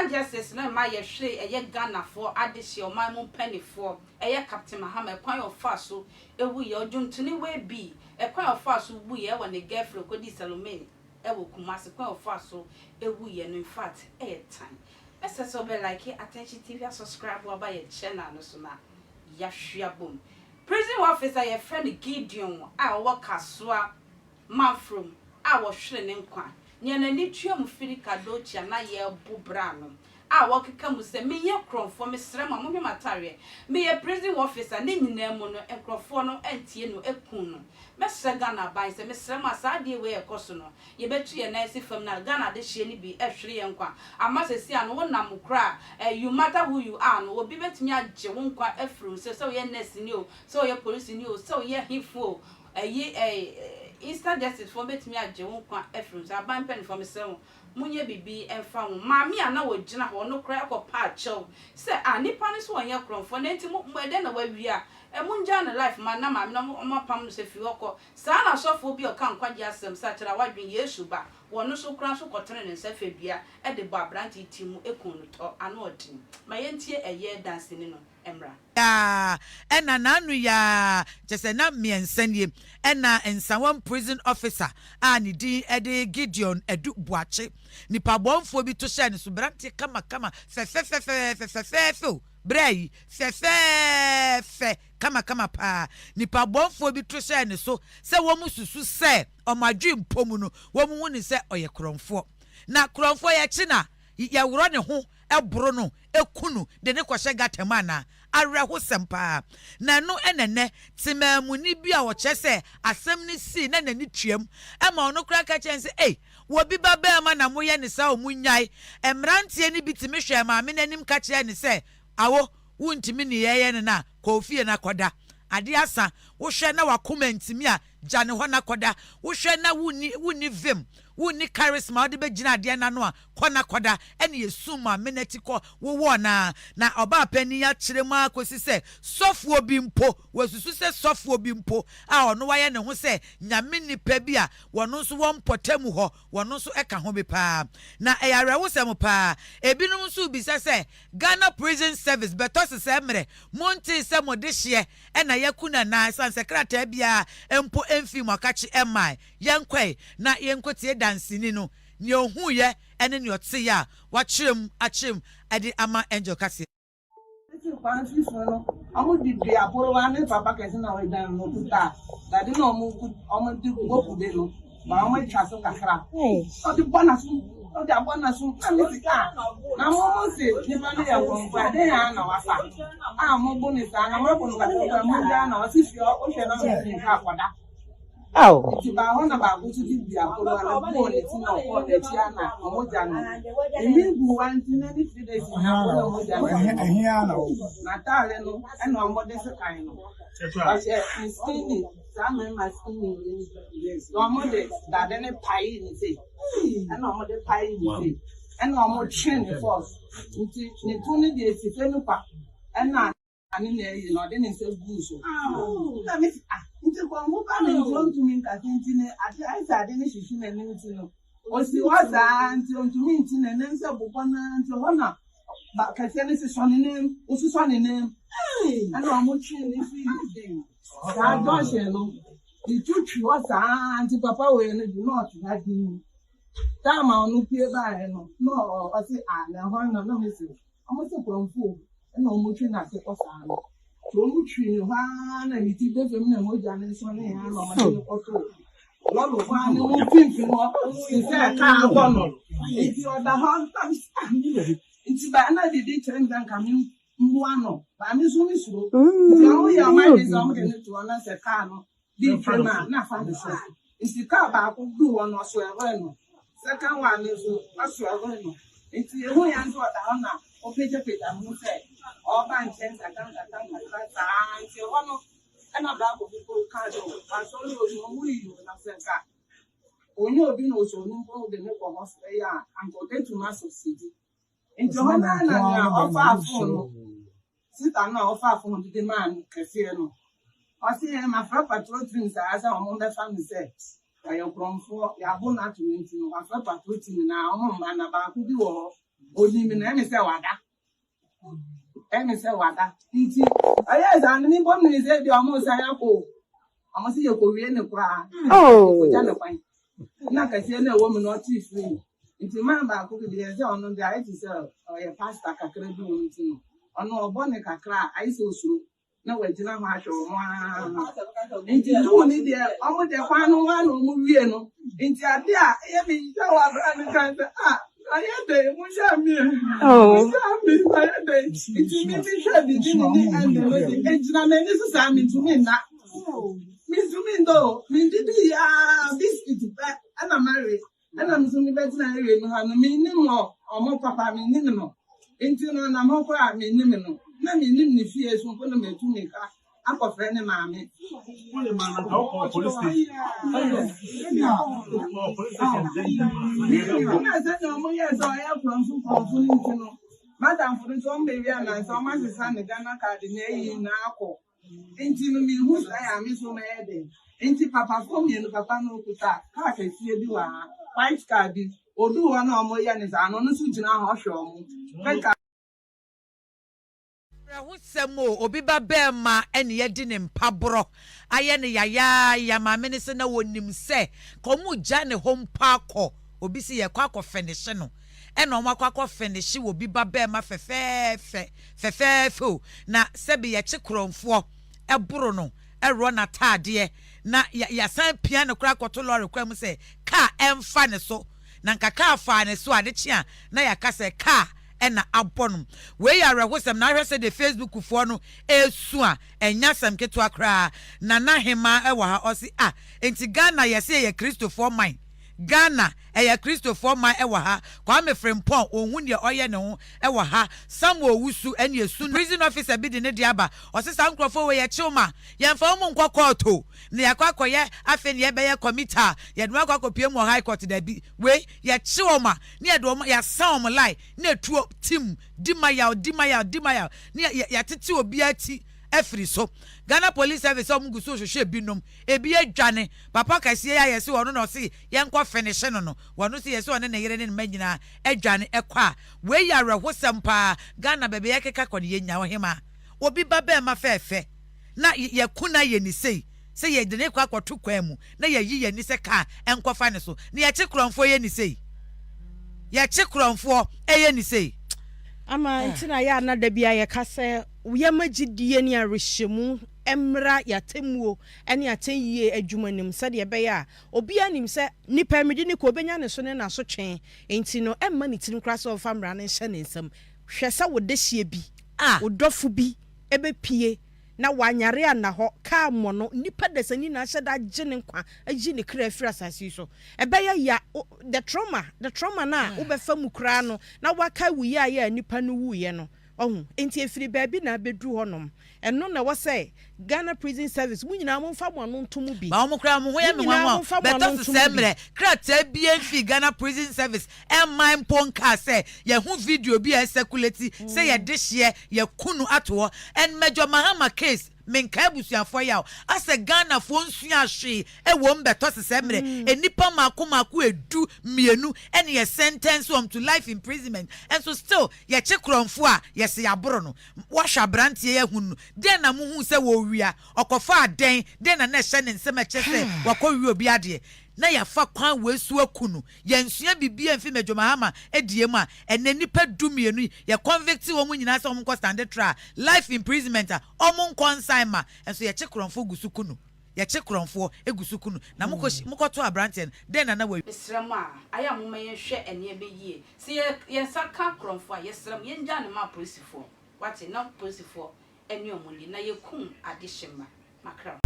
Instant justice no my share a Ghana for addition my moon penny for a Captain Muhammad point of fast so a we or Juntuni way be a point of fast we when the girlfriend could Salome a will come as a point of fast so a we and in fact a time. Let's so be like it attention TV subscribe by a channel no so now. Yashia boom. Prison officer your friend Gideon I work KASOA man from our shredding quan. Nyana ni tuam firi kadochi na ye bubra no a wokeka mu se me ye kronfo me srem mo hwe matare me ye prison officer ne nyina mu no enkrofo no entie no ekun no me sre Ghana ban se me srem asa de we ekoso no ye betu ye na esi fam na Ghana de hye ni bi ehwere ye nkwa ama se si ano wonam kra you matter who you are no obi betumi agye wo nkwa afru se so ye nurse ni o so ye police ni o so ye hifo instant justice for betimi agye won kwa efrun sa ban pen for me se munye bibi emfa wo maami ana wo gina ho no kra ekopa achew se nipa ne so wonye kronfo na enti mwede na wawi a munja na life man na maami no omapam no se fi hoko sa na sofo bi o kan kwagye asem sa kira wadwen Yesu ba wono so kra so kotere ne nsa fa bia e de bo abranti timu ekun no to ano odin ma yentie eye dance ni no emra ya ena nanu ya jese na miensanie ena ensawan prison officer ani di ede Gideon edu buache nipa bonfo bi to hye ne so brante kama fe brei fe kama pa nipa bonfo bi to hye ne so se wo mususu se omadwe mpomu no wo mu ni se oye kronfo na kronfo ye china ya woro ne ho ebro no ekunu de ne kwahye gatemana areho sempa na no enene timamuni bi a wo chese asem ni si na nani tuam ema ono kra ka chense wo bi baba ma na moye ne sa omunyai emrantie ni bitimi hwe ma me nanim ka che ne se awo wuntimi ni yeye ne na kofie na koda ade asa wo hwe na wakoma ntimi a jane ho na koda wo hwe na wuni vim wuni charisma ode be gina ade na no a kona koda ene yesuma meneti ko wo na oba pani ya kiremu akosi se sofuo bi mpo wasusu se sofuo bi mpo a ono waye ne ho se nyame nipa bi a wono so won potamu ho wono so eka ho bi pa na eyarewo sem pa ebinum so bi se Ghana Prison Service beto se emre monti se modehye ena yakuna na san secretary bia empo emfi mwakachi emai yenkwe na yenkotie dansini no ni ohu ye ene ni ote ya wachirem achim ade ama angel kase Francis no amu di aporo wa ne papa kese na we dan no kuta dadi no omu di goku de no ma omu chaso kakra o di bonasu na mi sika na mo se ni ba ne ya won pa de ya na wasa mo bonisa na mo bonu ka mo da na o si fi o se na mi ka akoda ti ba ho na ba ko ti di aporo na bo ne ti na ko de ti ana mo ja no emi bu wan ti na ni fi de si na ko mo ja na tale no e no mo de se kan no o se skinny sama ma skinny no mo de da de ne pai ni se e no mo de pai ni se e no mo train force nti ni tu ni de si fe no pa e na ani na yi no de ne se bu so na mi nti kwa mo ka na njo ntumi nka nti ne ati ai sa de ne shishi na ne nti no o si wa sa nti ntumi nti na ne nse bobọ na nti ho na ba ka se ne se so ne ne o si so ne ne ana mo train ni fi dey sa do she no di tutu wa sa nti papa we ne di not na di ta ma onu pie ba e no o si na ho na no me se o mo se pronfo na o mo train na se ko sa no so mu twi ha na mi ti de fem na mo ja ne so ne ha no ma de ko to lo lo fa ni mo pinpin wo se ka agbo no iti o da ha nti ba na de de chen dan ka mi mu ano ba mi so mi suro ya o ya ma de so mo de ne to na se ka no di trema na fa de so nti ka ba ko du wo no so e ho no se ka wa ne so aso e ho no nti e ho ya nso da ha na o peje mu se Oba nchen sakanga sa nti hono ana ba ko ka do aso lo no wi na senka onye obi na so no mpo de ne ko hospital ya anko de to ma subsidy nti hono na ofa afun no sita na ofa afun de man kese no o si ma fra patrol team sa asa o mo be fa mi se ayo kronfo ya bo na to nti no wa fra patrol team na o mo ma na ba ku bi wo Only me na me say wada. Me say wada. Iti aya zan ni bom ni say di omo say akọ. Omo say ye ko wie ne kura. Oh. Ko ja na kwan. Na ka sie na wo me no ti free. Iti man ba ko bi say ono dia iti say o ye pastor kakra bi wo nti no. Ono obo ne kakra ai say osuro. Na we jina ho ahwe mo. Inti du ni de omo de kwan no wa no mu wie no. Inti ade a ye mi ja wa bra ni kan say ayede mo sha mi. Oh. Ayede. Inti mi sha di ni and the ejina na ni so sa mi tu mi na. Mi tu mi do. Mi di ya biscuit ba ana marry. Ana mi tu mi be na ere no ha no mi ni mo omo papa mi ni no. Inti no na mo kwa mi ni no. Na mi nim ni fie so ko na metu me ka akofre ne maame police station na se no mo ye so ya from ni no madam for so me wi ana so ma se sa ne Ghana card na yi na akọ enti no mi hu sa ya mi so me de enti papa fo mi no papa no kuta ka ka sie bi wa white card odu wa na mo ye ne sa no no su jina ho hwe omo Rahusemo obi ba bema ene yedi ne mpabro aye ne yaya ya maame ne se na wonim se komu gya ne hompa akọ obi si ye kwa akọ finish no ene omo akọ finish obi ba bema fefefe na sebi ye chikronfo eboro no ero na taade na ya san pia ne kura akọto lorry kwa mu se ka emfa ne so na nkaka afa ne so ade chia na ya ka se ka ena abonum we ya rehosem na hwese de Facebook fo no esua enya sam keto akra na hema ewa ha osi enti Ghana yese ye Christopher man Ghana eya Christopher man ewa ha kwa me frempon ohun de oye ne ho ewa ha Samuel Wusu ene esu prison officer bi de ne diaba osi sankrofo we ye chuma ye mfa mu nkwa court o ne yakwa ye afi ne ye be ye committee ye de akwa kopie mu high court da bi we ye chioma ne ye do ya sound lie ne tuo team dimaya ne ya tete obi ati efri so Ghana Police Service omuguso hwehwe binom ebi adwane papa kase ya yesi wono no se yenkwa finish no wono se yesi wono ne yere ne manyina adwane ekwa we ya rehosem pa Ghana bebe yekeka kode yenya wo hema obi baba ma fefe na yakuna ye ni sei se ye de ne kwa kwoto kwa mu na yayi ye ni se ka enkwa fa ne so ne ye chikronfo ye ni sei ye chikronfo eye ni sei ama ntina ya na da bia ye kase ye magidie ni arehemu emra yatemuo ene atenyiye adwumanim sade ye be ya obi anim se nipa medi ni ko benya ne so ne na so twen enti no emma ni tirim krasa of amra ne hye ne nsam hwesa wo dehye bi wodofo bi ebe pie na wanyare ana ho ka mono nipa desani na hye da gene nkwa agi ne kra afira asase so ebe ya the trauma na wo be fa mu kra no na waka wuye aye nipa no wuye no enti efiri baabi na bedu honom eno na wo say Ghana Prison Service munyina mo fa mo no ntomu bi ba mo kra mo ho ya me nwanwa beto semre krata bi enfi Ghana Prison Service mine ponka say ye hu video bi e circulate say ye de hye ye kunu ato en Major Mahama case menka busuafo yawo ase Ghana fo nsua hwe e wo mbeto semre enipa mako edu mienu ene ye sentence to life imprisonment and so still ye chikronfo a ye se yaboro no wo hwa brantie ye hunu den na mu hu se wo wia okofa aden den na hye ne nsem a chese wakowi obi ade na ya fa kwan wesu akunu ye nsua bibia mfi Major Mahama ediem a ene nipa dumienu ye convict wo mu nyina se wo nko stand trial life imprisonment a omo consignment enso ye chikronfo gusukunu ye chikronfo egusukunu na mukoto abrante den na wa esram a aya moma ye hwe ene be yie se ye saka kronfo a ye sram ye nja ne ma polisifo wate na polisifo ene omuli na ye kum ade hyema makra